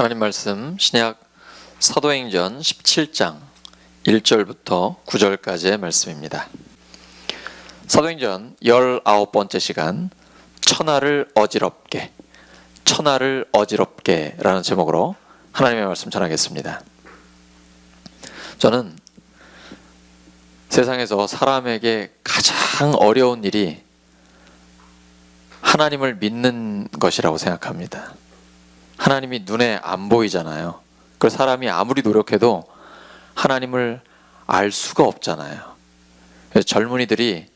하나님 말씀 신약 사도행전 17장 1절부터 9절까지의 말씀입니다. 사도행전 19번째 시간 천하를 어지럽게 라는 제목으로 하나님의 말씀 전하겠습니다. 저는 세상에서 사람에게 가장 어려운 일이 하나님을 믿는 것이라고 생각합니다. 하나님이 눈에 안 보이잖아요. 그래서 사람이 아무리 노력해도 하나님을 알 수가 없잖아요. 그래서 젊은이들이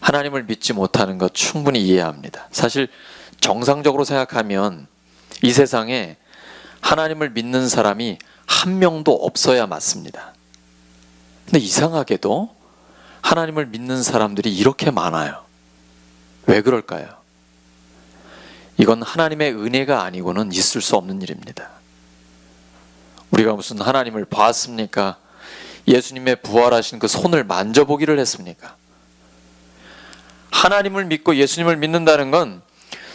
하나님을 믿지 못하는 것 충분히 이해합니다. 사실 정상적으로 생각하면 이 세상에 하나님을 믿는 사람이 한 명도 없어야 맞습니다. 근데 이상하게도 하나님을 믿는 사람들이 이렇게 많아요. 왜 그럴까요? 이건 하나님의 은혜가 아니고는 있을 수 없는 일입니다. 우리가 무슨 하나님을 봤습니까? 예수님의 부활하신 그 손을 만져보기를 했습니까? 하나님을 믿고 예수님을 믿는다는 건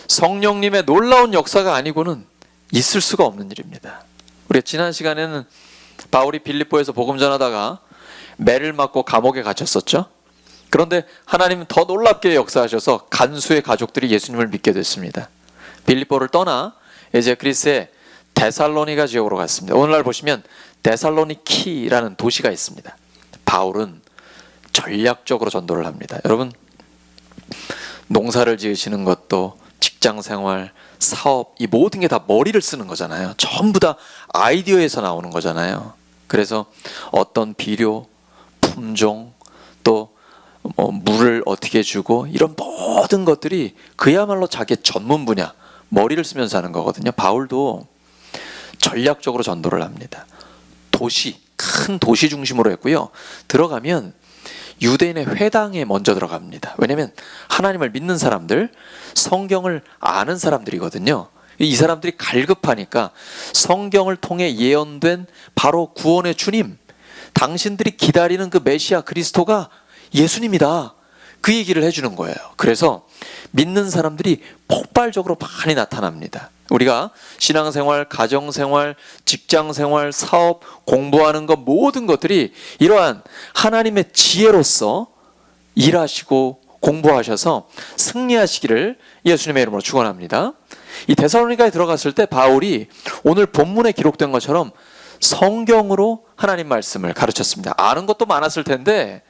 성령님의 놀라운 역사가 아니고는 있을 수가 없는 일입니다. 우리가 지난 시간에는 바울이 빌립보에서 복음 전하다가 매를 맞고 감옥에 갇혔었죠. 그런데 하나님은 더 놀랍게 역사하셔서 간수의 가족들이 예수님을 믿게 됐습니다. 빌립보를 떠나 이제 그리스의 데살로니가 지역으로 갔습니다. 오늘날 보시면 데살로니키라는 도시가 있습니다. 바울은 전략적으로 전도를 합니다. 여러분, 농사를 지으시는 것도 직장생활, 사업, 이 모든 게 다 머리를 쓰는 거잖아요. 전부 다 아이디어에서 나오는 거잖아요. 그래서 어떤 비료, 품종, 또 물을 어떻게 주고 이런 모든 것들이 그야말로 자기의 전문 분야, 머리를 쓰면서 하는 거거든요. 바울도 전략적으로 전도를 합니다. 큰 도시 중심으로 했고요. 들어가면 유대인의 회당에 먼저 들어갑니다. 왜냐하면 하나님을 믿는 사람들, 성경을 아는 사람들이거든요. 이 사람들이 갈급하니까 성경을 통해 예언된 바로 구원의 주님, 당신들이 기다리는 그 메시아 그리스도가 예수님이다, 그 얘기를 해주는 거예요. 그래서 믿는 사람들이 폭발적으로 많이 나타납니다. 우리가 신앙생활, 가정생활, 직장생활, 사업, 공부하는 것 모든 것들이 이러한 하나님의 지혜로서 일하시고 공부하셔서 승리하시기를 예수님의 이름으로 축원합니다. 이 데살로니가에 들어갔을 때 바울이 오늘 본문에 기록된 것처럼 성경으로 하나님 말씀을 가르쳤습니다. 아는 것도 많았을 텐데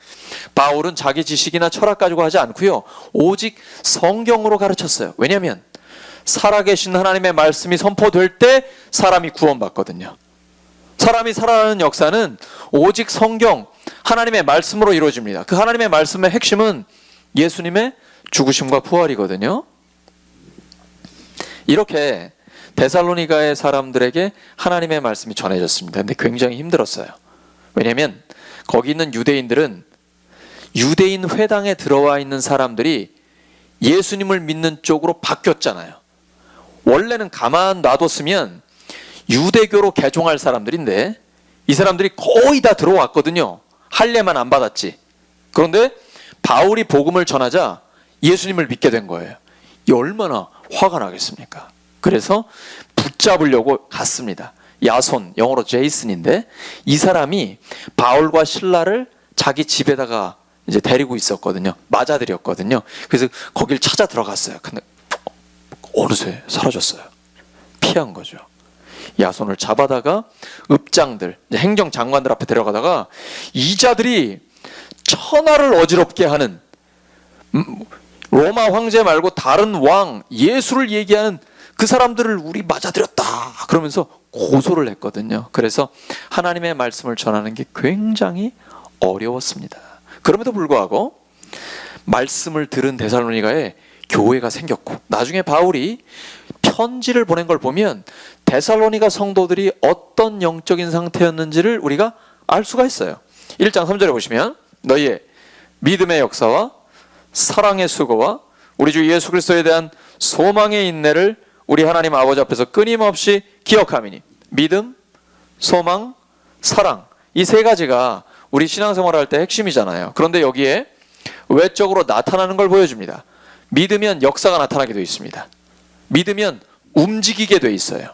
바울은 자기 지식이나 철학 가지고 하지 않고요, 오직 성경으로 가르쳤어요. 왜냐하면 살아계신 하나님의 말씀이 선포될 때 사람이 구원받거든요. 사람이 살아가는 역사는 오직 성경, 하나님의 말씀으로 이루어집니다. 그 하나님의 말씀의 핵심은 예수님의 죽으심과 부활이거든요. 이렇게 데살로니가의 사람들에게 하나님의 말씀이 전해졌습니다. 근데 굉장히 힘들었어요. 왜냐하면 거기 있는 유대인들은 유대인 회당에 들어와 있는 사람들이 예수님을 믿는 쪽으로 바뀌었잖아요. 원래는 가만 놔뒀으면 유대교로 개종할 사람들인데 이 사람들이 거의 다 들어왔거든요. 할례만 안 받았지. 그런데 바울이 복음을 전하자 예수님을 믿게 된 거예요. 이 얼마나 화가 나겠습니까? 그래서 붙잡으려고 갔습니다. 야손, 영어로 제이슨인데 이 사람이 바울과 실라를 자기 집에다가 이제 데리고 있었거든요. 맞아들였거든요. 그래서 거길 찾아 들어갔어요. 근데 어느새 사라졌어요. 피한 거죠. 야손을 잡아다가 읍장들, 행정장관들 앞에 데려가다가 이 자들이 천하를 어지럽게 하는, 로마 황제 말고 다른 왕, 예수를 얘기하는 그 사람들을 우리 맞아들였다 그러면서 고소를 했거든요. 그래서 하나님의 말씀을 전하는 게 굉장히 어려웠습니다. 그럼에도 불구하고 말씀을 들은 데살로니가에 교회가 생겼고, 나중에 바울이 편지를 보낸 걸 보면 데살로니가 성도들이 어떤 영적인 상태였는지를 우리가 알 수가 있어요. 1장 3절에 보시면 너희의 믿음의 역사와 사랑의 수고와 우리 주 예수 그리스도에 대한 소망의 인내를 우리 하나님 아버지 앞에서 끊임없이 기억함이니. 믿음, 소망, 사랑, 이 세 가지가 우리 신앙생활을 할 때 핵심이잖아요. 그런데 여기에 외적으로 나타나는 걸 보여줍니다. 믿으면 역사가 나타나게 되어 있습니다. 믿으면 움직이게 되어 있어요.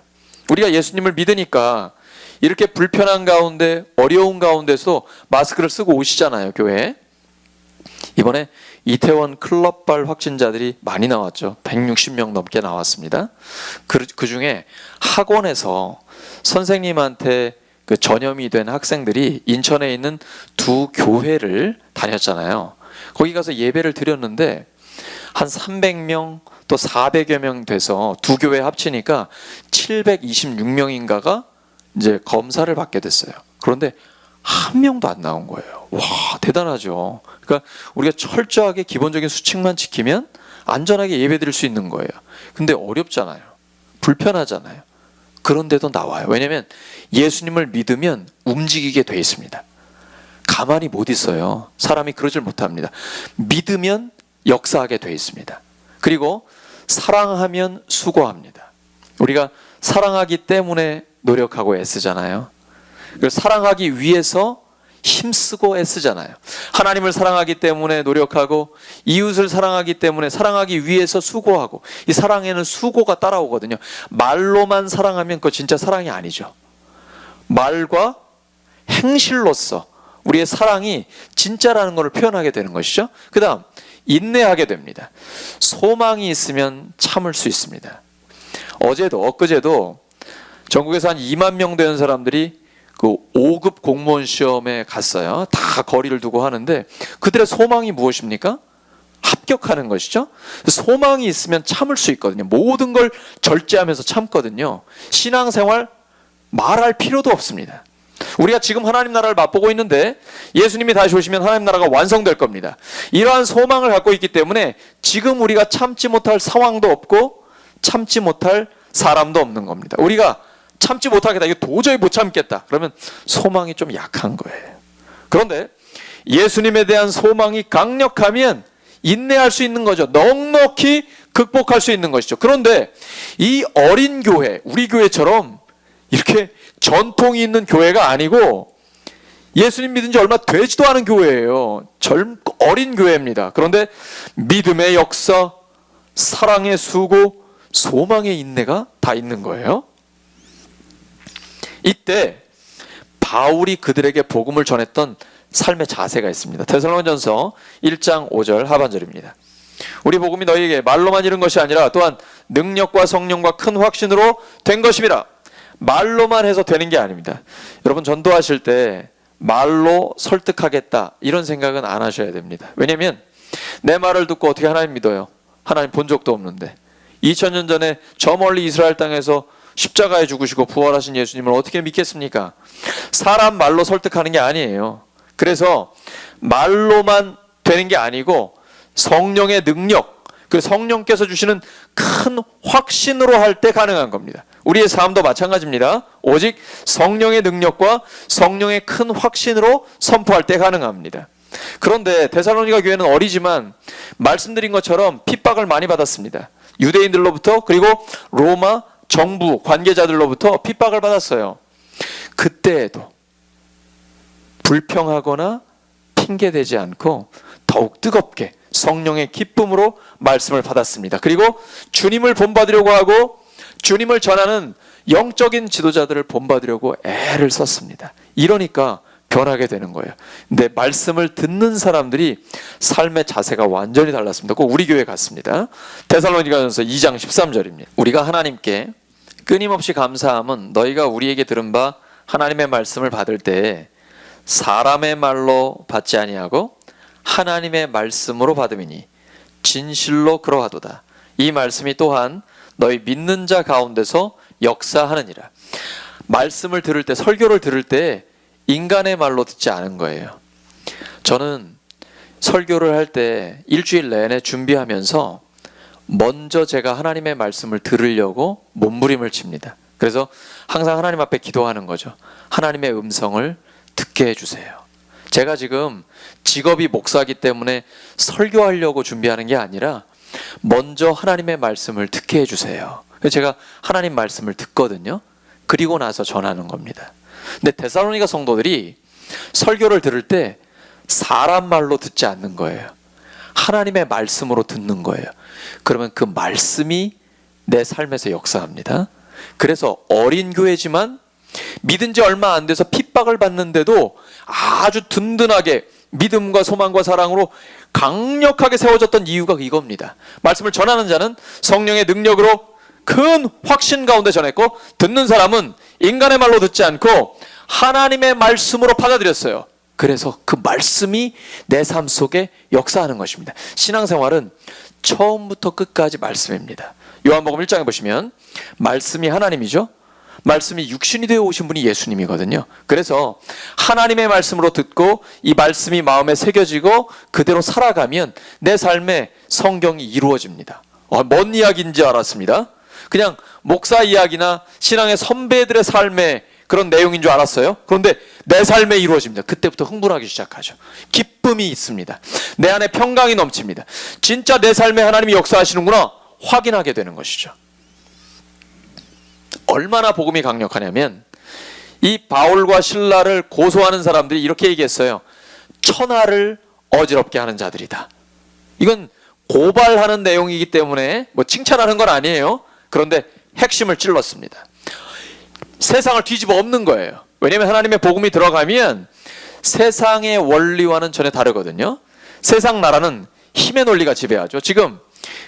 우리가 예수님을 믿으니까 이렇게 불편한 가운데 어려운 가운데서 마스크를 쓰고 오시잖아요, 교회에. 이번에 이태원 클럽발 확진자들이 많이 나왔죠. 160명 넘게 나왔습니다. 그 중에 학원에서 선생님한테 그 전염이 된 학생들이 인천에 있는 두 교회를 다녔잖아요. 거기 가서 예배를 드렸는데 한 300명 또 400여 명 돼서 두 교회 합치니까 726명인가가 이제 검사를 받게 됐어요. 그런데 한 명도 안 나온 거예요. 와, 대단하죠. 그러니까 우리가 철저하게 기본적인 수칙만 지키면 안전하게 예배드릴 수 있는 거예요. 근데 어렵잖아요. 불편하잖아요. 그런데도 나와요. 왜냐하면 예수님을 믿으면 움직이게 돼 있습니다. 가만히 못 있어요. 사람이 그러질 못합니다. 믿으면 역사하게 돼 있습니다. 그리고 사랑하면 수고합니다. 우리가 사랑하기 때문에 노력하고 애쓰잖아요. 사랑하기 위해서 힘쓰고 애쓰잖아요. 하나님을 사랑하기 때문에 노력하고 이웃을 사랑하기 때문에 사랑하기 위해서 수고하고, 이 사랑에는 수고가 따라오거든요. 말로만 사랑하면 그거 진짜 사랑이 아니죠. 말과 행실로서 우리의 사랑이 진짜라는 것을 표현하게 되는 것이죠. 그 다음 인내하게 됩니다. 소망이 있으면 참을 수 있습니다. 엊그제도 전국에서 한 2만 명 되는 사람들이 그 5급 공무원 시험에 갔어요. 다 거리를 두고 하는데 그들의 소망이 무엇입니까? 합격하는 것이죠. 소망이 있으면 참을 수 있거든요. 모든 걸 절제하면서 참거든요. 신앙생활 말할 필요도 없습니다. 우리가 지금 하나님 나라를 맛보고 있는데 예수님이 다시 오시면 하나님 나라가 완성될 겁니다. 이러한 소망을 갖고 있기 때문에 지금 우리가 참지 못할 상황도 없고 참지 못할 사람도 없는 겁니다. 우리가 참지 못하겠다, 이거 도저히 못 참겠다, 그러면 소망이 좀 약한 거예요. 그런데 예수님에 대한 소망이 강력하면 인내할 수 있는 거죠. 넉넉히 극복할 수 있는 것이죠. 그런데 이 어린 교회, 우리 교회처럼 이렇게 전통이 있는 교회가 아니고 예수님 믿은 지 얼마 되지도 않은 교회예요. 어린 교회입니다. 그런데 믿음의 역사, 사랑의 수고, 소망의 인내가 다 있는 거예요. 이때 바울이 그들에게 복음을 전했던 삶의 자세가 있습니다. 데살로니가전서 1장 5절 하반절입니다. 우리 복음이 너희에게 말로만 이른 것이 아니라 또한 능력과 성령과 큰 확신으로 된 것임이라. 말로만 해서 되는 게 아닙니다. 여러분 전도하실 때 말로 설득하겠다 이런 생각은 안 하셔야 됩니다. 왜냐하면 내 말을 듣고 어떻게 하나님 믿어요? 하나님 본 적도 없는데 2000년 전에 저 멀리 이스라엘 땅에서 십자가에 죽으시고 부활하신 예수님을 어떻게 믿겠습니까? 사람 말로 설득하는 게 아니에요. 그래서 말로만 되는 게 아니고 성령의 능력, 그 성령께서 주시는 큰 확신으로 할 때 가능한 겁니다. 우리의 삶도 마찬가지입니다. 오직 성령의 능력과 성령의 큰 확신으로 선포할 때 가능합니다. 그런데 데살로니가 교회는 어리지만 말씀드린 것처럼 핍박을 많이 받았습니다. 유대인들로부터, 그리고 로마 정부 관계자들로부터 핍박을 받았어요. 그때에도 불평하거나 핑계대지 않고 더욱 뜨겁게 성령의 기쁨으로 말씀을 받았습니다. 그리고 주님을 본받으려고 하고 주님을 전하는 영적인 지도자들을 본받으려고 애를 썼습니다. 이러니까 변하게 되는 거예요. 근데 말씀을 듣는 사람들이 삶의 자세가 완전히 달랐습니다. 꼭 우리 교회 같습니다. 데살로니가전서 2장 13절입니다. 우리가 하나님께 끊임없이 감사함은 너희가 우리에게 들은 바 하나님의 말씀을 받을 때 사람의 말로 받지 아니하고 하나님의 말씀으로 받음이니 진실로 그러하도다. 이 말씀이 또한 너희 믿는 자 가운데서 역사하느니라. 말씀을 들을 때, 설교를 들을 때 인간의 말로 듣지 않은 거예요. 저는 설교를 할 때 일주일 내내 준비하면서 먼저 제가 하나님의 말씀을 들으려고 몸부림을 칩니다. 그래서 항상 하나님 앞에 기도하는 거죠. 하나님의 음성을 듣게 해주세요. 제가 지금 직업이 목사이기 때문에 설교하려고 준비하는 게 아니라 먼저 하나님의 말씀을 듣게 해주세요. 제가 하나님 말씀을 듣거든요. 그리고 나서 전하는 겁니다. 근데 데살로니가 성도들이 설교를 들을 때 사람 말로 듣지 않는 거예요. 하나님의 말씀으로 듣는 거예요. 그러면 그 말씀이 내 삶에서 역사합니다. 그래서 어린 교회지만 믿은 지 얼마 안 돼서 핍박을 받는데도 아주 든든하게 믿음과 소망과 사랑으로 강력하게 세워졌던 이유가 이겁니다. 말씀을 전하는 자는 성령의 능력으로 큰 확신 가운데 전했고, 듣는 사람은 인간의 말로 듣지 않고 하나님의 말씀으로 받아들였어요. 그래서 그 말씀이 내 삶 속에 역사하는 것입니다. 신앙생활은 처음부터 끝까지 말씀입니다. 요한복음 1장에 보시면 말씀이 하나님이죠. 말씀이 육신이 되어 오신 분이 예수님이거든요. 그래서 하나님의 말씀으로 듣고 이 말씀이 마음에 새겨지고 그대로 살아가면 내 삶에 성경이 이루어집니다. 뭔 이야기인지 알았습니다. 그냥 목사 이야기나 신앙의 선배들의 삶의 그런 내용인 줄 알았어요. 그런데 내 삶에 이루어집니다. 그때부터 흥분하기 시작하죠. 기쁨이 있습니다. 내 안에 평강이 넘칩니다. 진짜 내 삶에 하나님이 역사하시는구나 확인하게 되는 것이죠. 얼마나 복음이 강력하냐면 이 바울과 실라를 고소하는 사람들이 이렇게 얘기했어요. 천하를 어지럽게 하는 자들이다. 이건 고발하는 내용이기 때문에 뭐 칭찬하는 건 아니에요. 그런데 핵심을 찔렀습니다. 세상을 뒤집어 엎는 거예요. 왜냐하면 하나님의 복음이 들어가면 세상의 원리와는 전혀 다르거든요. 세상 나라는 힘의 논리가 지배하죠. 지금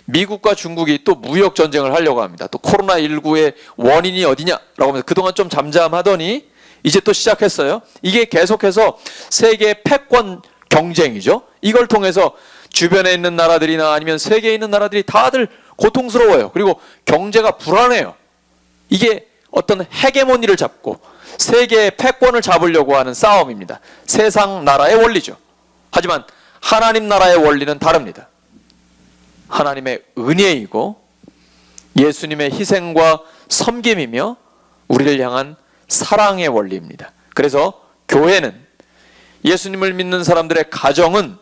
미국과 중국이 또 무역 전쟁을 하려고 합니다. 또 코로나19의 원인이 어디냐라고 하면서 그동안 좀 잠잠하더니 이제 또 시작했어요. 이게 계속해서 세계 패권 경쟁이죠. 이걸 통해서 주변에 있는 나라들이나 아니면 세계에 있는 나라들이 다들 고통스러워요. 그리고 경제가 불안해요. 이게 어떤 헤게모니를 잡고 세계의 패권을 잡으려고 하는 싸움입니다. 세상 나라의 원리죠. 하지만 하나님 나라의 원리는 다릅니다. 하나님의 은혜이고 예수님의 희생과 섬김이며 우리를 향한 사랑의 원리입니다. 그래서 교회는, 예수님을 믿는 사람들의 가정은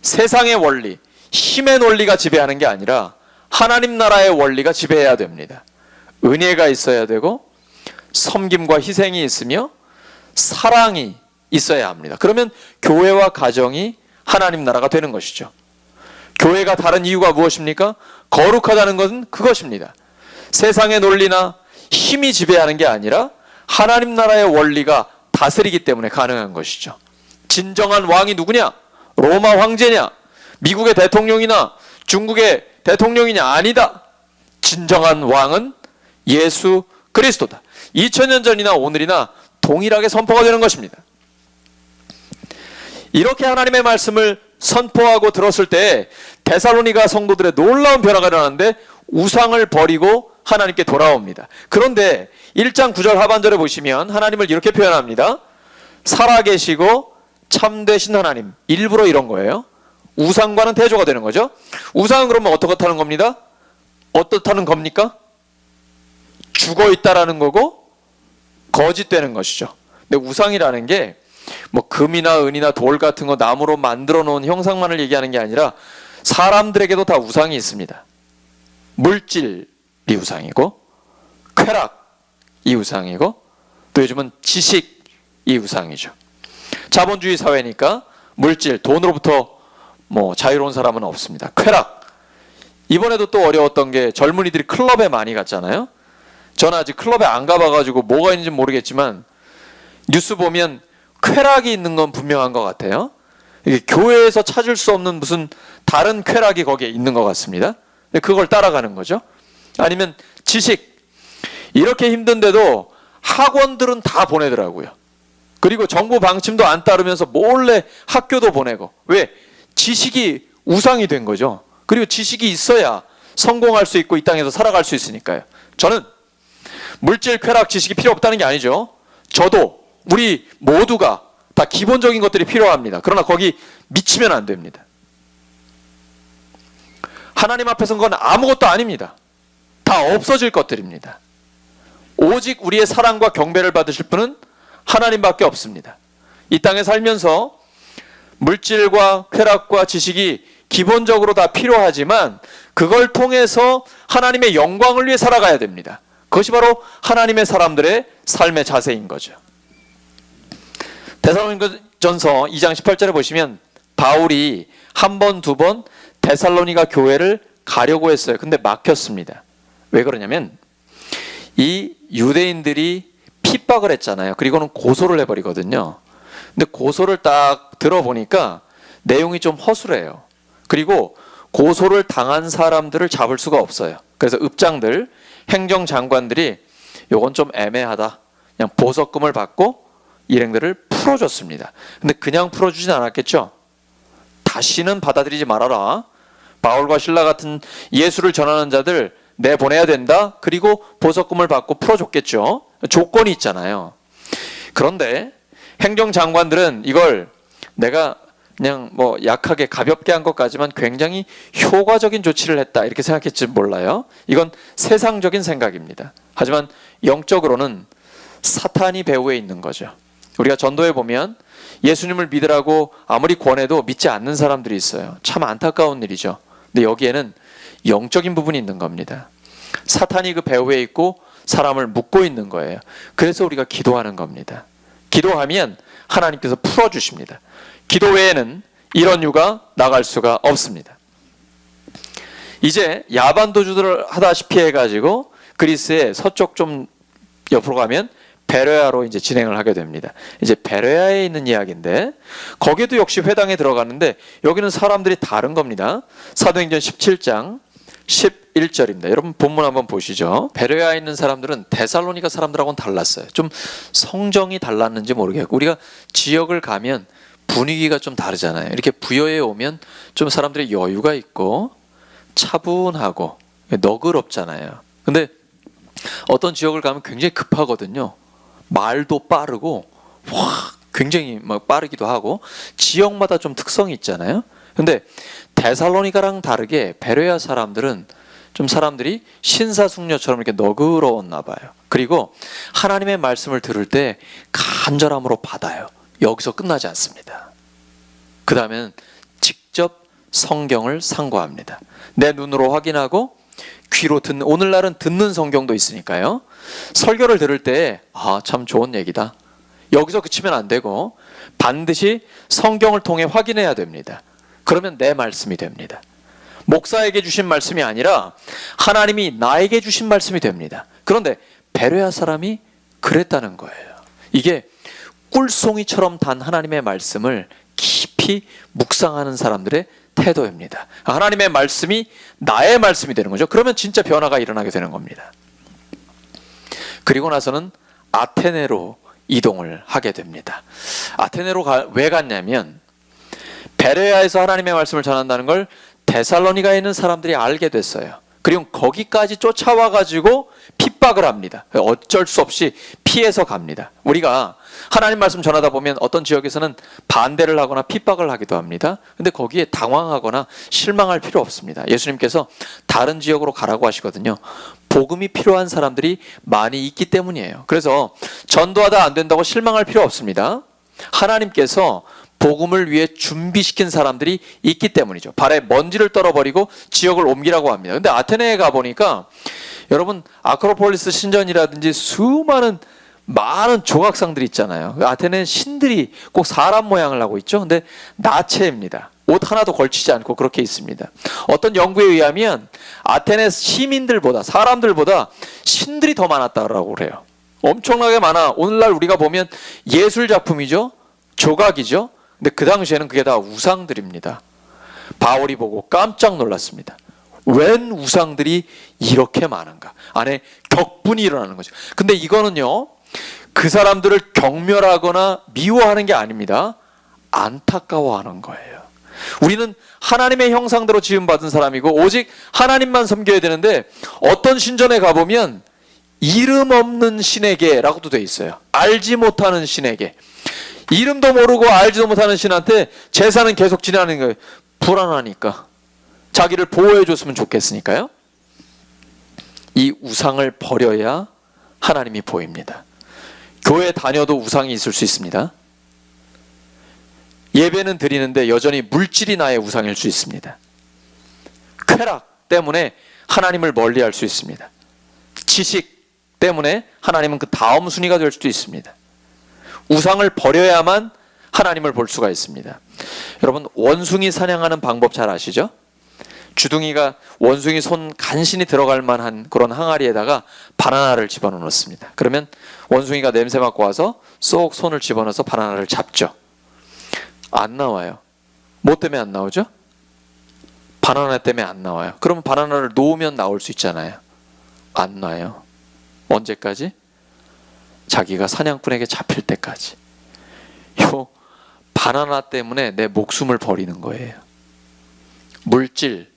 세상의 원리, 힘의 논리가 지배하는 게 아니라 하나님 나라의 원리가 지배해야 됩니다. 은혜가 있어야 되고 섬김과 희생이 있으며 사랑이 있어야 합니다. 그러면 교회와 가정이 하나님 나라가 되는 것이죠. 교회가 다른 이유가 무엇입니까? 거룩하다는 것은 그것입니다. 세상의 논리나 힘이 지배하는 게 아니라 하나님 나라의 원리가 다스리기 때문에 가능한 것이죠. 진정한 왕이 누구냐? 로마 황제냐? 미국의 대통령이나 중국의 대통령이냐? 아니다. 진정한 왕은 예수 그리스도다. 2000년 전이나 오늘이나 동일하게 선포가 되는 것입니다. 이렇게 하나님의 말씀을 선포하고 들었을 때 데살로니가 성도들의 놀라운 변화가 일어나는데 우상을 버리고 하나님께 돌아옵니다. 그런데 1장 9절 하반절에 보시면 하나님을 이렇게 표현합니다. 살아계시고 참되신 하나님. 일부러 이런 거예요. 우상과는 대조가 되는 거죠. 우상은 그러면 어떻다는 겁니다? 어떻다는 겁니까? 죽어 있다라는 거고 거짓되는 것이죠. 근데 우상이라는 게 뭐 금이나 은이나 돌 같은 거 나무로 만들어 놓은 형상만을 얘기하는 게 아니라 사람들에게도 다 우상이 있습니다. 물질이 우상이고 쾌락이 우상이고 또 요즘은 지식이 우상이죠. 자본주의 사회니까 물질, 돈으로부터 뭐 자유로운 사람은 없습니다. 쾌락. 이번에도 또 어려웠던 게 젊은이들이 클럽에 많이 갔잖아요. 저는 아직 클럽에 안 가봐가지고 뭐가 있는지 모르겠지만 뉴스 보면 쾌락이 있는 건 분명한 것 같아요. 이게 교회에서 찾을 수 없는 무슨 다른 쾌락이 거기에 있는 것 같습니다. 그걸 따라가는 거죠. 아니면 지식. 이렇게 힘든데도 학원들은 다 보내더라고요. 그리고 정부 방침도 안 따르면서 몰래 학교도 보내고. 왜? 지식이 우상이 된 거죠. 그리고 지식이 있어야 성공할 수 있고 이 땅에서 살아갈 수 있으니까요. 저는 물질, 쾌락, 지식이 필요 없다는 게 아니죠. 저도 우리 모두가 다 기본적인 것들이 필요합니다. 그러나 거기 미치면 안 됩니다. 하나님 앞에서는 그건 아무것도 아닙니다. 다 없어질 것들입니다. 오직 우리의 사랑과 경배를 받으실 분은 하나님밖에 없습니다. 이 땅에 살면서 물질과 쾌락과 지식이 기본적으로 다 필요하지만 그걸 통해서 하나님의 영광을 위해 살아가야 됩니다. 그것이 바로 하나님의 사람들의 삶의 자세인 거죠. 데살로니가전서 2장 18절에 보시면 바울이 한 번, 두 번 데살로니가 교회를 가려고 했어요. 근데 막혔습니다. 왜 그러냐면 이 유대인들이 핍박을 했잖아요. 그리고는 고소를 해버리거든요. 근데 고소를 딱 들어보니까 내용이 좀 허술해요. 그리고 고소를 당한 사람들을 잡을 수가 없어요. 그래서 읍장들, 행정장관들이 요건 좀 애매하다, 그냥 보석금을 받고 일행들을 풀어줬습니다. 근데 그냥 풀어주진 않았겠죠. 다시는 받아들이지 말아라. 바울과 실라 같은 예수를 전하는 자들 내보내야 된다. 그리고 보석금을 받고 풀어줬겠죠. 조건이 있잖아요. 그런데 행정장관들은 이걸 내가 그냥 뭐 약하게 가볍게 한 것까지만 굉장히 효과적인 조치를 했다 이렇게 생각했지 몰라요. 이건 세상적인 생각입니다. 하지만 영적으로는 사탄이 배후에 있는 거죠. 우리가 전도에 보면 예수님을 믿으라고 아무리 권해도 믿지 않는 사람들이 있어요. 참 안타까운 일이죠. 근데 여기에는 영적인 부분이 있는 겁니다. 사탄이 그 배후에 있고 사람을 묶고 있는 거예요. 그래서 우리가 기도하는 겁니다. 기도하면 하나님께서 풀어주십니다. 기도 외에는 이런 유가 나갈 수가 없습니다. 이제 야반도주들을 하다시피 해가지고 그리스의 서쪽 좀 옆으로 가면 베레아로 이제 진행을 하게 됩니다. 이제 베레아에 있는 이야기인데 거기도 역시 회당에 들어가는데 여기는 사람들이 다른 겁니다. 사도행전 17장 11절입니다. 여러분 본문 한번 보시죠. 베레아에 있는 사람들은 데살로니가 사람들하고는 달랐어요. 좀 성정이 달랐는지 모르겠고 우리가 지역을 가면 분위기가 좀 다르잖아요. 이렇게 부여에 오면 좀 사람들이 여유가 있고 차분하고 너그럽잖아요. 근데 어떤 지역을 가면 굉장히 급하거든요. 말도 빠르고 굉장히 막 빠르기도 하고 지역마다 좀 특성이 있잖아요. 근데 데살로니가랑 다르게 베레아 사람들은 좀 사람들이 신사숙녀처럼 이렇게 너그러웠나 봐요. 그리고 하나님의 말씀을 들을 때 간절함으로 받아요. 여기서 끝나지 않습니다. 그 다음에는 직접 성경을 상고합니다. 내 눈으로 확인하고 귀로 듣는, 오늘날은 듣는 성경도 있으니까요. 설교를 들을 때 참 좋은 얘기다. 여기서 그치면 안 되고 반드시 성경을 통해 확인해야 됩니다. 그러면 내 말씀이 됩니다. 목사에게 주신 말씀이 아니라 하나님이 나에게 주신 말씀이 됩니다. 그런데 베레아 사람이 그랬다는 거예요. 이게 꿀송이처럼 단 하나님의 말씀을 깊이 묵상하는 사람들의 태도입니다. 하나님의 말씀이 나의 말씀이 되는 거죠. 그러면 진짜 변화가 일어나게 되는 겁니다. 그리고 나서는 아테네로 이동을 하게 됩니다. 아테네로 왜 갔냐면 베레아에서 하나님의 말씀을 전한다는 걸 데살로니가에 있는 사람들이 알게 됐어요. 그리고 거기까지 쫓아와가지고 핍박을 합니다. 어쩔 수 없이 피해서 갑니다. 우리가 하나님 말씀 전하다 보면 어떤 지역에서는 반대를 하거나 핍박을 하기도 합니다. 근데 거기에 당황하거나 실망할 필요 없습니다. 예수님께서 다른 지역으로 가라고 하시거든요. 복음이 필요한 사람들이 많이 있기 때문이에요. 그래서 전도하다 안 된다고 실망할 필요 없습니다. 하나님께서 복음을 위해 준비시킨 사람들이 있기 때문이죠. 발에 먼지를 떨어버리고 지역을 옮기라고 합니다. 근데 아테네에 가보니까 여러분 아크로폴리스 신전이라든지 많은 조각상들이 있잖아요. 아테네는 신들이 꼭 사람 모양을 하고 있죠. 근데 나체입니다. 옷 하나도 걸치지 않고 그렇게 있습니다. 어떤 연구에 의하면 아테네 시민들보다 사람들보다 신들이 더 많았다고 그래요. 엄청나게 많아. 오늘날 우리가 보면 예술 작품이죠. 조각이죠. 근데 그 당시에는 그게 다 우상들입니다. 바울이 보고 깜짝 놀랐습니다. 웬 우상들이 이렇게 많은가? 안에 격분이 일어나는 거죠. 근데 이거는요, 그 사람들을 경멸하거나 미워하는 게 아닙니다. 안타까워하는 거예요. 우리는 하나님의 형상대로 지음받은 사람이고 오직 하나님만 섬겨야 되는데 어떤 신전에 가보면 이름 없는 신에게라고도 돼 있어요. 알지 못하는 신에게. 이름도 모르고 알지도 못하는 신한테 제사는 계속 지내는 거예요. 불안하니까. 자기를 보호해 줬으면 좋겠으니까요. 이 우상을 버려야 하나님이 보입니다. 교회 다녀도 우상이 있을 수 있습니다. 예배는 드리는데 여전히 물질이 나의 우상일 수 있습니다. 쾌락 때문에 하나님을 멀리할 수 있습니다. 지식 때문에 하나님은 그 다음 순위가 될 수도 있습니다. 우상을 버려야만 하나님을 볼 수가 있습니다. 여러분 원숭이 사냥하는 방법 잘 아시죠? 주둥이가 원숭이 손 간신히 들어갈 만한 그런 항아리에다가 바나나를 집어넣습니다. 그러면 원숭이가 냄새 맡고 와서 쏙 손을 집어넣어서 바나나를 잡죠. 안 나와요. 뭐 때문에 안 나오죠? 바나나 때문에 안 나와요. 그러면 바나나를 놓으면 나올 수 있잖아요. 안 나요. 언제까지? 자기가 사냥꾼에게 잡힐 때까지. 요 바나나 때문에 내 목숨을 버리는 거예요. 물질,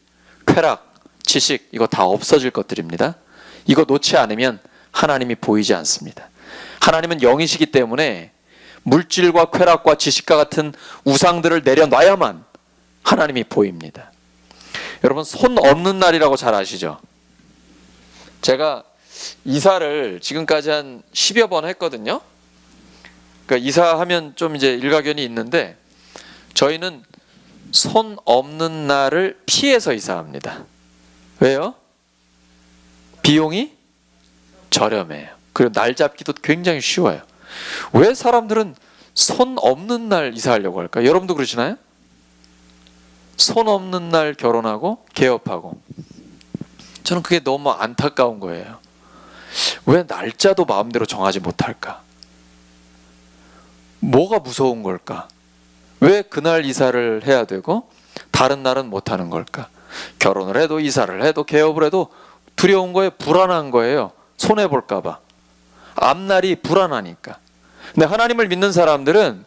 쾌락, 지식 이거 다 없어질 것들입니다. 이거 놓지 않으면 하나님이 보이지 않습니다. 하나님은 영이시기 때문에 물질과 쾌락과 지식과 같은 우상들을 내려놔야만 하나님이 보입니다. 여러분 손 없는 날이라고 잘 아시죠? 제가 이사를 지금까지 한 10여 번 했거든요. 그러니까 이사하면 좀 이제 일가견이 있는데 저희는 손 없는 날을 피해서 이사합니다. 왜요? 비용이 저렴해요. 그리고 날 잡기도 굉장히 쉬워요. 왜 사람들은 손 없는 날 이사하려고 할까? 여러분도 그러시나요? 손 없는 날 결혼하고 개업하고. 저는 그게 너무 안타까운 거예요. 왜 날짜도 마음대로 정하지 못할까? 뭐가 무서운 걸까? 왜 그날 이사를 해야 되고 다른 날은 못하는 걸까? 결혼을 해도 이사를 해도 개업을 해도 두려운 거예요. 불안한 거예요. 손해볼까 봐. 앞날이 불안하니까. 근데 하나님을 믿는 사람들은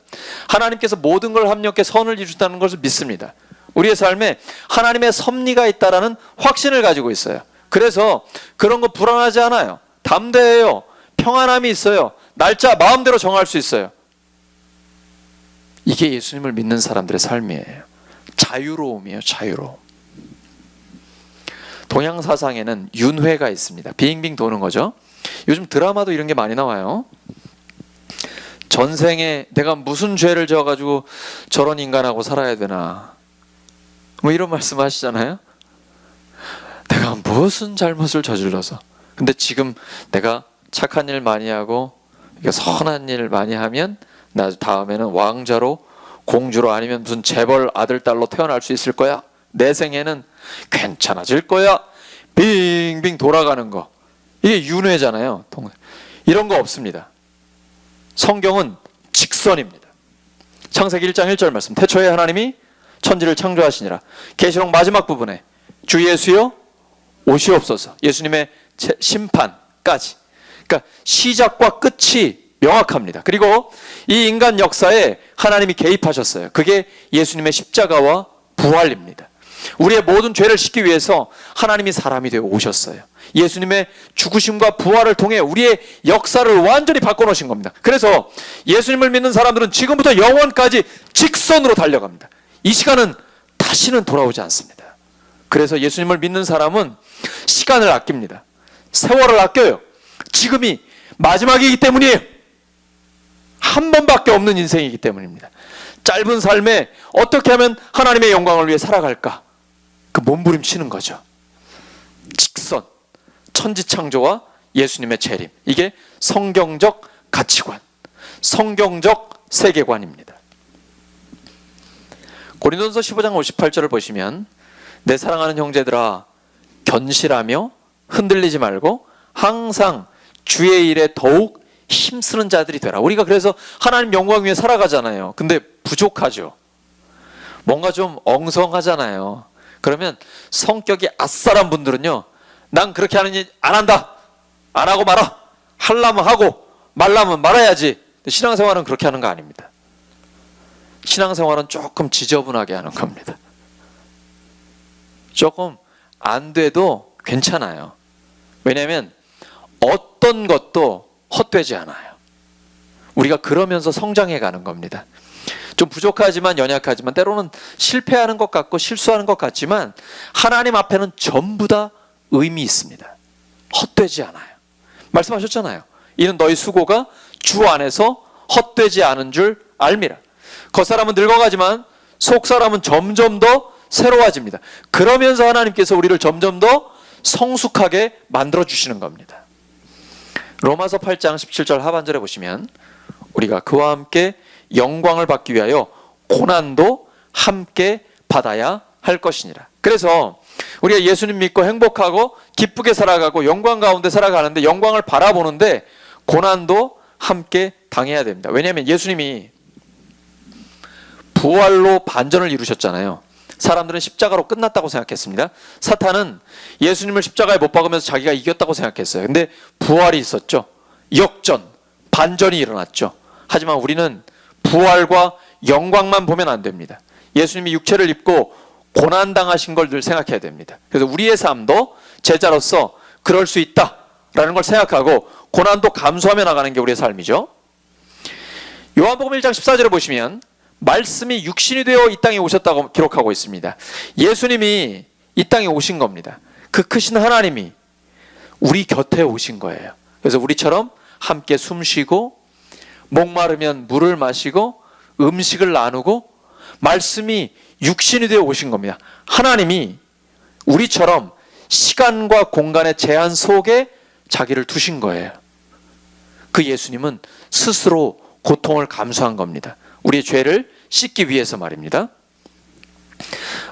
하나님께서 모든 걸 합력해 선을 이루신다는 것을 믿습니다. 우리의 삶에 하나님의 섭리가 있다라는 확신을 가지고 있어요. 그래서 그런 거 불안하지 않아요. 담대해요. 평안함이 있어요. 날짜 마음대로 정할 수 있어요. 이게 예수님을 믿는 사람들의 삶이에요. 자유로움이에요. 자유로움. 동양 사상에는 윤회가 있습니다. 빙빙 도는 거죠. 요즘 드라마도 이런 게 많이 나와요. 전생에 내가 무슨 죄를 져가지고 저런 인간하고 살아야 되나 뭐 이런 말씀 하시잖아요. 내가 무슨 잘못을 저질러서 근데 지금 내가 착한 일 많이 하고 선한 일 많이 하면 나 다음에는 왕자로 공주로 아니면 무슨 재벌 아들 딸로 태어날 수 있을 거야. 내 생에는 괜찮아질 거야. 빙빙 돌아가는 거. 이게 윤회잖아요. 이런 거 없습니다. 성경은 직선입니다. 창세기 1장 1절 말씀. 태초에 하나님이 천지를 창조하시니라. 계시록 마지막 부분에 주 예수여 오시옵소서. 예수님의 심판까지. 그러니까 시작과 끝이 명확합니다. 그리고 이 인간 역사에 하나님이 개입하셨어요. 그게 예수님의 십자가와 부활입니다. 우리의 모든 죄를 씻기 위해서 하나님이 사람이 되어 오셨어요. 예수님의 죽으심과 부활을 통해 우리의 역사를 완전히 바꿔놓으신 겁니다. 그래서 예수님을 믿는 사람들은 지금부터 영원까지 직선으로 달려갑니다. 이 시간은 다시는 돌아오지 않습니다. 그래서 예수님을 믿는 사람은 시간을 아낍니다. 세월을 아껴요. 지금이 마지막이기 때문이에요. 한 번밖에 없는 인생이기 때문입니다. 짧은 삶에 어떻게 하면 하나님의 영광을 위해 살아갈까? 그 몸부림치는 거죠. 직선, 천지창조와 예수님의 재림. 이게 성경적 가치관, 성경적 세계관입니다. 고린도전서 15장 58절을 보시면 내 사랑하는 형제들아 견실하며 흔들리지 말고 항상 주의 일에 더욱 힘쓰는 자들이 되라. 우리가 그래서 하나님 영광 위에 살아가잖아요. 근데 부족하죠. 뭔가 좀 엉성하잖아요. 그러면 성격이 아싸란 분들은요, 난 그렇게 하는 일 안 한다. 안 하고 말아. 하려면 하고 말라면 말아야지. 신앙생활은 그렇게 하는 거 아닙니다. 신앙생활은 조금 지저분하게 하는 겁니다. 조금 안 돼도 괜찮아요. 왜냐하면 어떤 것도 헛되지 않아요. 우리가 그러면서 성장해 가는 겁니다. 좀 부족하지만 연약하지만 때로는 실패하는 것 같고 실수하는 것 같지만 하나님 앞에는 전부 다 의미 있습니다. 헛되지 않아요. 말씀하셨잖아요. 이는 너희 수고가 주 안에서 헛되지 않은 줄 알미라. 겉사람은 늙어가지만 속사람은 점점 더 새로워집니다. 그러면서 하나님께서 우리를 점점 더 성숙하게 만들어주시는 겁니다. 로마서 8장 17절 하반절에 보시면 우리가 그와 함께 영광을 받기 위하여 고난도 함께 받아야 할 것이니라. 그래서 우리가 예수님 믿고 행복하고 기쁘게 살아가고 영광 가운데 살아가는데 영광을 바라보는데 고난도 함께 당해야 됩니다. 왜냐하면 예수님이 부활로 반전을 이루셨잖아요. 사람들은 십자가로 끝났다고 생각했습니다. 사탄은 예수님을 십자가에 못 박으면서 자기가 이겼다고 생각했어요. 근데 부활이 있었죠. 역전, 반전이 일어났죠. 하지만 우리는 부활과 영광만 보면 안 됩니다. 예수님이 육체를 입고 고난당하신 걸 늘 생각해야 됩니다. 그래서 우리의 삶도 제자로서 그럴 수 있다라는 걸 생각하고 고난도 감수하며 나가는 게 우리의 삶이죠. 요한복음 1장 14절에 보시면 말씀이 육신이 되어 이 땅에 오셨다고 기록하고 있습니다. 예수님이 이 땅에 오신 겁니다. 그 크신 하나님이 우리 곁에 오신 거예요. 그래서 우리처럼 함께 숨쉬고 목마르면 물을 마시고 음식을 나누고 말씀이 육신이 되어 오신 겁니다. 하나님이 우리처럼 시간과 공간의 제한 속에 자기를 두신 거예요. 그 예수님은 스스로 고통을 감수한 겁니다. 우리의 죄를 씻기 위해서 말입니다.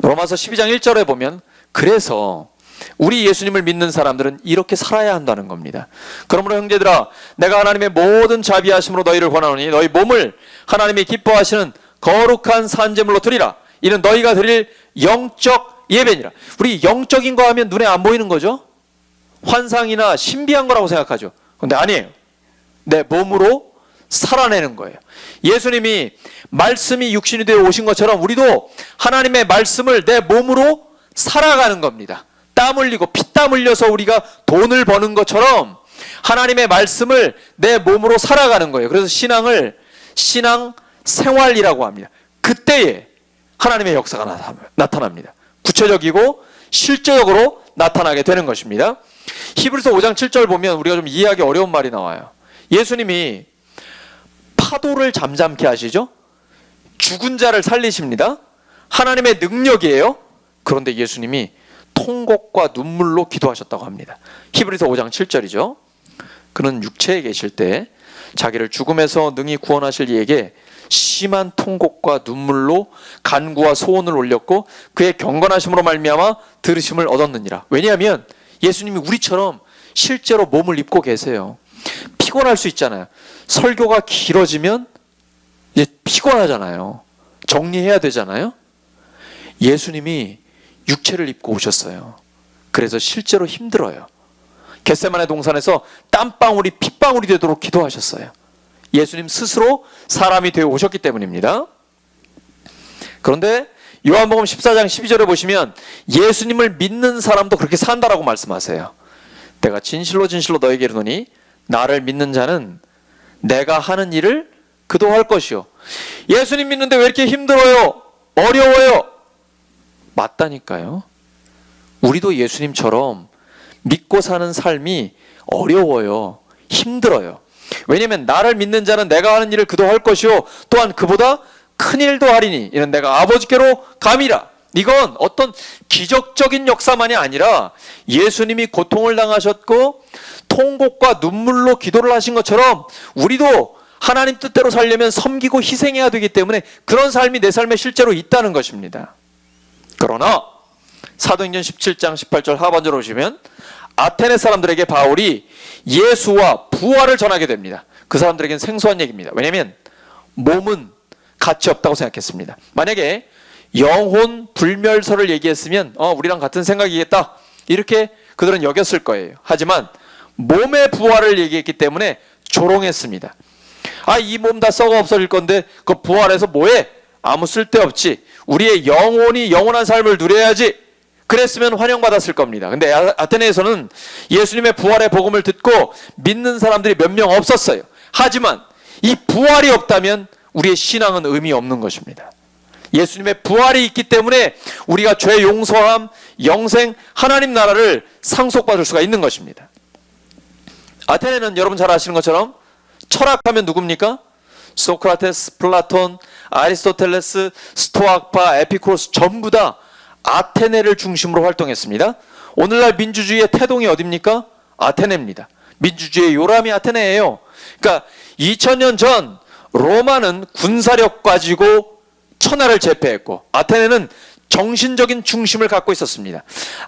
로마서 12장 1절에 보면 그래서 우리 예수님을 믿는 사람들은 이렇게 살아야 한다는 겁니다. 그러므로 형제들아 내가 하나님의 모든 자비하심으로 너희를 권하노니 너희 몸을 하나님이 기뻐하시는 거룩한 산제물로 드리라. 이는 너희가 드릴 영적 예배니라. 우리 영적인 거 하면 눈에 안 보이는 거죠. 환상이나 신비한 거라고 생각하죠. 그런데 아니에요. 내 몸으로 살아내는 거예요. 예수님이 말씀이 육신이 되어 오신 것처럼 우리도 하나님의 말씀을 내 몸으로 살아가는 겁니다. 땀 흘리고 피땀 흘려서 우리가 돈을 버는 것처럼 하나님의 말씀을 내 몸으로 살아가는 거예요. 그래서 신앙을 신앙 생활이라고 합니다. 그때에 하나님의 역사가 나타납니다. 구체적이고 실제적으로 나타나게 되는 것입니다. 히브리서 5장 7절 보면 우리가 좀 이해하기 어려운 말이 나와요. 예수님이 파도를 잠잠케 하시죠. 죽은 자를 살리십니다. 하나님의 능력이에요. 그런데 예수님이 통곡과 눈물로 기도하셨다고 합니다. 히브리서 5장 7절이죠. 그는 육체에 계실 때 자기를 죽음에서 능히 구원하실 이에게 심한 통곡과 눈물로 간구와 소원을 올렸고 그의 경건하심으로 말미암아 들으심을 얻었느니라. 왜냐하면 예수님이 우리처럼 실제로 몸을 입고 계세요. 피곤할 수 있잖아요. 설교가 길어지면 이제 피곤하잖아요. 정리해야 되잖아요. 예수님이 육체를 입고 오셨어요. 그래서 실제로 힘들어요. 겟세마네 동산에서 땀방울이 핏방울이 되도록 기도하셨어요. 예수님 스스로 사람이 되어 오셨기 때문입니다. 그런데 요한복음 14장 12절에 보시면 예수님을 믿는 사람도 그렇게 산다라고 말씀하세요. 내가 진실로 진실로 너에게 이르노니 나를 믿는 자는 내가 하는 일을 그도 할 것이요. 예수님 믿는데 왜 이렇게 힘들어요? 어려워요? 맞다니까요. 우리도 예수님처럼 믿고 사는 삶이 어려워요. 힘들어요. 왜냐하면 나를 믿는 자는 내가 하는 일을 그도 할 것이요 또한 그보다 큰 일도 하리니 이는 내가 아버지께로 감이라. 이건 어떤 기적적인 역사만이 아니라 예수님이 고통을 당하셨고 통곡과 눈물로 기도를 하신 것처럼 우리도 하나님 뜻대로 살려면 섬기고 희생해야 되기 때문에 그런 삶이 내 삶에 실제로 있다는 것입니다. 그러나 사도행전 17장 18절 하반절로 오시면 아테네 사람들에게 바울이 예수와 부활을 전하게 됩니다. 그 사람들에게는 생소한 얘기입니다. 왜냐하면 몸은 가치 없다고 생각했습니다. 만약에 영혼 불멸설을 얘기했으면 우리랑 같은 생각이겠다 이렇게 그들은 여겼을 거예요. 하지만 몸의 부활을 얘기했기 때문에 조롱했습니다. 이 몸 다 썩어 없어질 건데 그 부활해서 뭐해? 아무 쓸데없지. 우리의 영혼이 영원한 삶을 누려야지. 그랬으면 환영받았을 겁니다. 근데 아테네에서는 예수님의 부활의 복음을 듣고 믿는 사람들이 몇 명 없었어요. 하지만 이 부활이 없다면 우리의 신앙은 의미 없는 것입니다. 예수님의 부활이 있기 때문에 우리가 죄 용서함, 영생, 하나님 나라를 상속받을 수가 있는 것입니다. 아테네는 여러분 잘 아시는 것처럼 철학하면 누굽니까? 소크라테스, 플라톤, 아리스토텔레스, 스토아파, 에피쿠로스 전부 다 아테네를 중심으로 활동했습니다. 오늘날 민주주의의 태동이 어딥니까? 아테네입니다. 민주주의의 요람이 아테네예요. 그러니까 2000년 전 로마는 군사력 가지고 천하를 제패했고 아테네는 정신적인 중심을 갖고 있었습니다.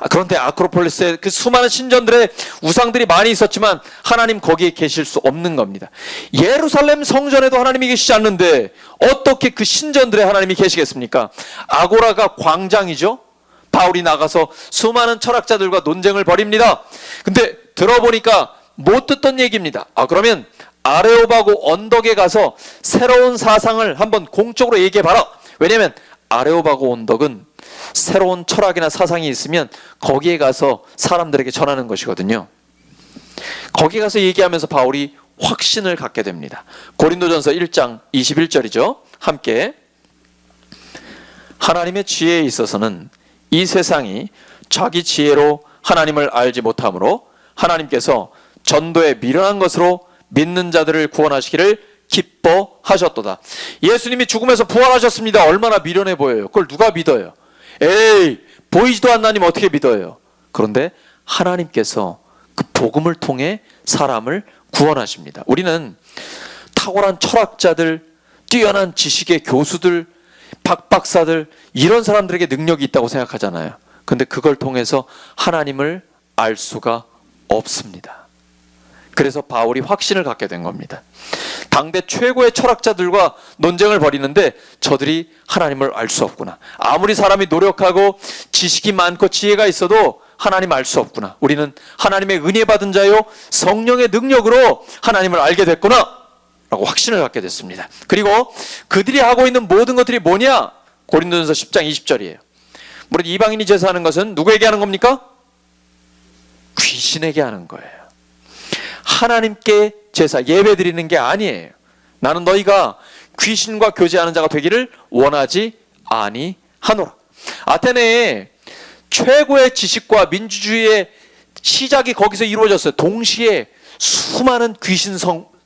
그런데 아크로폴리스에 그 수많은 신전들의 우상들이 많이 있었지만 하나님 거기에 계실 수 없는 겁니다. 예루살렘 성전에도 하나님이 계시지 않는데 어떻게 그 신전들에 하나님이 계시겠습니까? 아고라가 광장이죠. 바울이 나가서 수많은 철학자들과 논쟁을 벌입니다. 근데 들어보니까 못 듣던 얘기입니다. 그러면 아레오바고 언덕에 가서 새로운 사상을 한번 공적으로 얘기해봐라. 왜냐하면 아레오바고 언덕은 새로운 철학이나 사상이 있으면 거기에 가서 사람들에게 전하는 것이거든요. 거기 가서 얘기하면서 바울이 확신을 갖게 됩니다. 고린도전서 1장 21절이죠. 함께 하나님의 지혜에 있어서는 이 세상이 자기 지혜로 하나님을 알지 못하므로 하나님께서 전도에 미련한 것으로 믿는 자들을 구원하시기를 기뻐하셨도다. 예수님이 죽음에서 부활하셨습니다. 얼마나 미련해 보여요. 그걸 누가 믿어요? 에이, 보이지도 않나님 어떻게 믿어요? 그런데 하나님께서 그 복음을 통해 사람을 구원하십니다. 우리는 탁월한 철학자들, 뛰어난 지식의 교수들, 박박사들, 이런 사람들에게 능력이 있다고 생각하잖아요. 그런데 그걸 통해서 하나님을 알 수가 없습니다. 그래서 바울이 확신을 갖게 된 겁니다. 당대 최고의 철학자들과 논쟁을 벌이는데 저들이 하나님을 알 수 없구나. 아무리 사람이 노력하고 지식이 많고 지혜가 있어도 하나님 알 수 없구나. 우리는 하나님의 은혜 받은 자요 성령의 능력으로 하나님을 알게 됐구나 라고 확신을 갖게 됐습니다. 그리고 그들이 하고 있는 모든 것들이 뭐냐? 고린도전서 10장 20절이에요. 물론 이방인이 제사하는 것은 누구에게 하는 겁니까? 귀신에게 하는 거예요. 하나님께 제사 예배 드리는 게 아니에요. 나는 너희가 귀신과 교제하는 자가 되기를 원하지 아니하노라. 아테네에 최고의 지식과 민주주의의 시작이 거기서 이루어졌어요. 동시에 수많은 귀신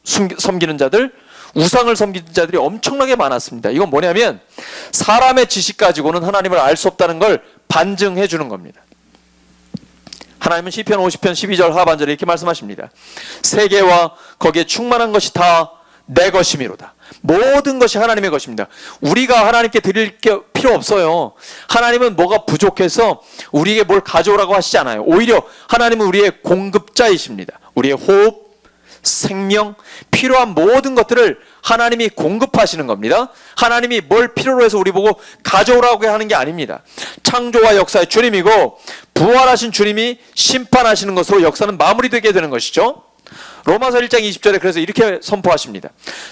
섬기는 자들, 우상을 섬기는 자들이 엄청나게 많았습니다. 이건 뭐냐면 사람의 지식 가지고는 하나님을 알 수 없다는 걸 반증해 주는 겁니다. 하나님은 시편 50편 12절 하반절에 이렇게 말씀하십니다. 세계와 거기에 충만한 것이 다 내 것이미로다. 모든 것이 하나님의 것입니다. 우리가 하나님께 드릴 게 필요 없어요. 하나님은 뭐가 부족해서 우리에게 뭘 가져오라고 하시지 않아요. 오히려 하나님은 우리의 공급자이십니다. 우리의 호흡, 생명, 필요한 모든 것들을 하나님이 공급하시는 겁니다. 하나님이 뭘 필요로 해서 우리 보고 가져오라고 하는 게 아닙니다. 창조와 역사의 주님이고 부활하신 주님이 심판하시는 것으로 역사는 마무리되게 되는 것이죠. 로마서 1장 20절에 그래서 이렇게 선포하십니다.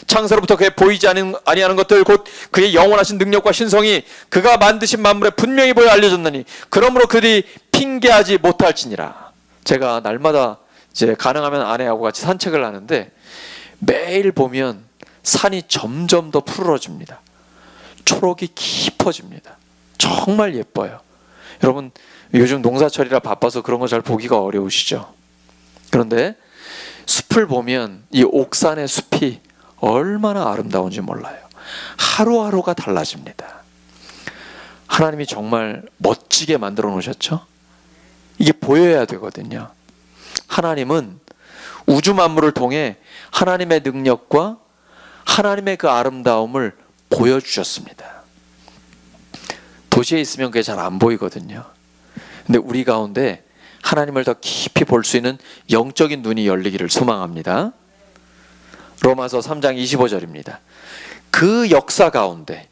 창세로부터 그의 보이지 아니하는 것들 곧 그의 영원하신 능력과 신성이 그가 만드신 만물에 분명히 보여 알려졌느니 그러므로 그들이 핑계하지 못할지니라. 제가 날마다 이제 가능하면 아내하고 같이 산책을 하는데 매일 보면 산이 점점 더 푸르러집니다. 초록이 깊어집니다. 정말 예뻐요. 여러분 요즘 농사철이라 바빠서 그런 거 잘 보기가 어려우시죠? 그런데 숲을 보면 이 옥산의 숲이 얼마나 아름다운지 몰라요. 하루하루가 달라집니다. 하나님이 정말 멋지게 만들어 놓으셨죠? 이게 보여야 되거든요. 하나님은 우주 만물을 통해 하나님의 능력과 하나님의 그 아름다움을 보여주셨습니다. 도시에 있으면 그게 잘 안 보이거든요. 근데 우리 가운데 하나님을 더 깊이 볼 수 있는 영적인 눈이 열리기를 소망합니다. 로마서 3장 25절입니다. 그 역사 가운데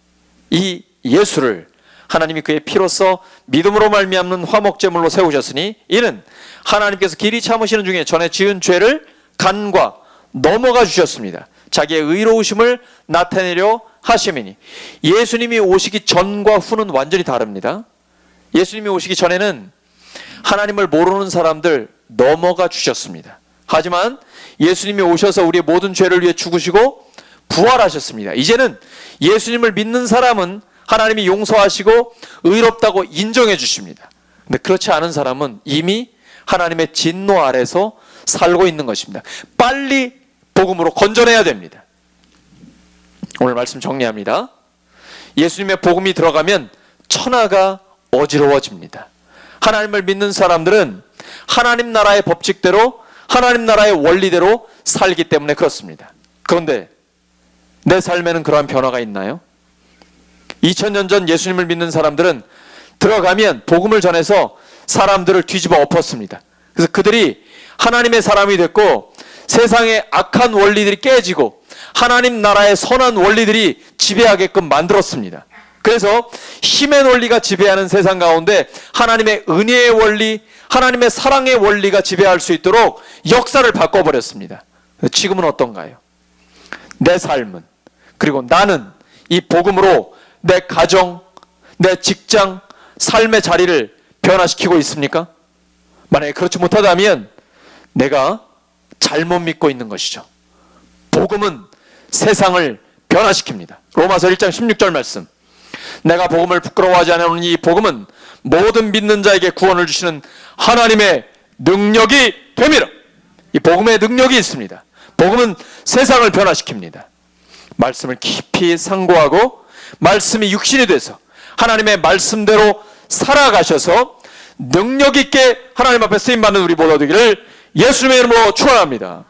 이 예수를 하나님이 그의 피로써 믿음으로 말미암는 화목제물로 세우셨으니 이는 하나님께서 길이 참으시는 중에 전에 지은 죄를 간과 넘어가 주셨습니다. 자기의 의로우심을 나타내려 하심이니. 예수님이 오시기 전과 후는 완전히 다릅니다. 예수님이 오시기 전에는 하나님을 모르는 사람들 넘어가 주셨습니다. 하지만 예수님이 오셔서 우리의 모든 죄를 위해 죽으시고 부활하셨습니다. 이제는 예수님을 믿는 사람은 하나님이 용서하시고 의롭다고 인정해 주십니다. 근데 그렇지 않은 사람은 이미 하나님의 진노 아래서 살고 있는 것입니다. 빨리 복음으로 건져내야 됩니다. 오늘 말씀 정리합니다. 예수님의 복음이 들어가면 천하가 어지러워집니다. 하나님을 믿는 사람들은 하나님 나라의 법칙대로 하나님 나라의 원리대로 살기 때문에 그렇습니다. 그런데 내 삶에는 그러한 변화가 있나요? 2000년 전 예수님을 믿는 사람들은 들어가면 복음을 전해서 사람들을 뒤집어 엎었습니다. 그래서 그들이 하나님의 사람이 됐고 세상의 악한 원리들이 깨지고 하나님 나라의 선한 원리들이 지배하게끔 만들었습니다. 그래서 힘의 논리가 지배하는 세상 가운데 하나님의 은혜의 원리, 하나님의 사랑의 원리가 지배할 수 있도록 역사를 바꿔버렸습니다. 지금은 어떤가요? 내 삶은, 그리고 나는 이 복음으로 내 가정, 내 직장, 삶의 자리를 변화시키고 있습니까? 만약에 그렇지 못하다면 내가 잘못 믿고 있는 것이죠. 복음은 세상을 변화시킵니다. 로마서 1장 16절 말씀. 내가 복음을 부끄러워하지 않으니 이 복음은 모든 믿는 자에게 구원을 주시는 하나님의 능력이 됨이라. 이 복음의 능력이 있습니다. 복음은 세상을 변화시킵니다. 말씀을 깊이 상고하고 말씀이 육신이 돼서 하나님의 말씀대로 살아가셔서 능력 있게 하나님 앞에 쓰임받는 우리 모두 되기를 예수님의 이름으로 축원합니다.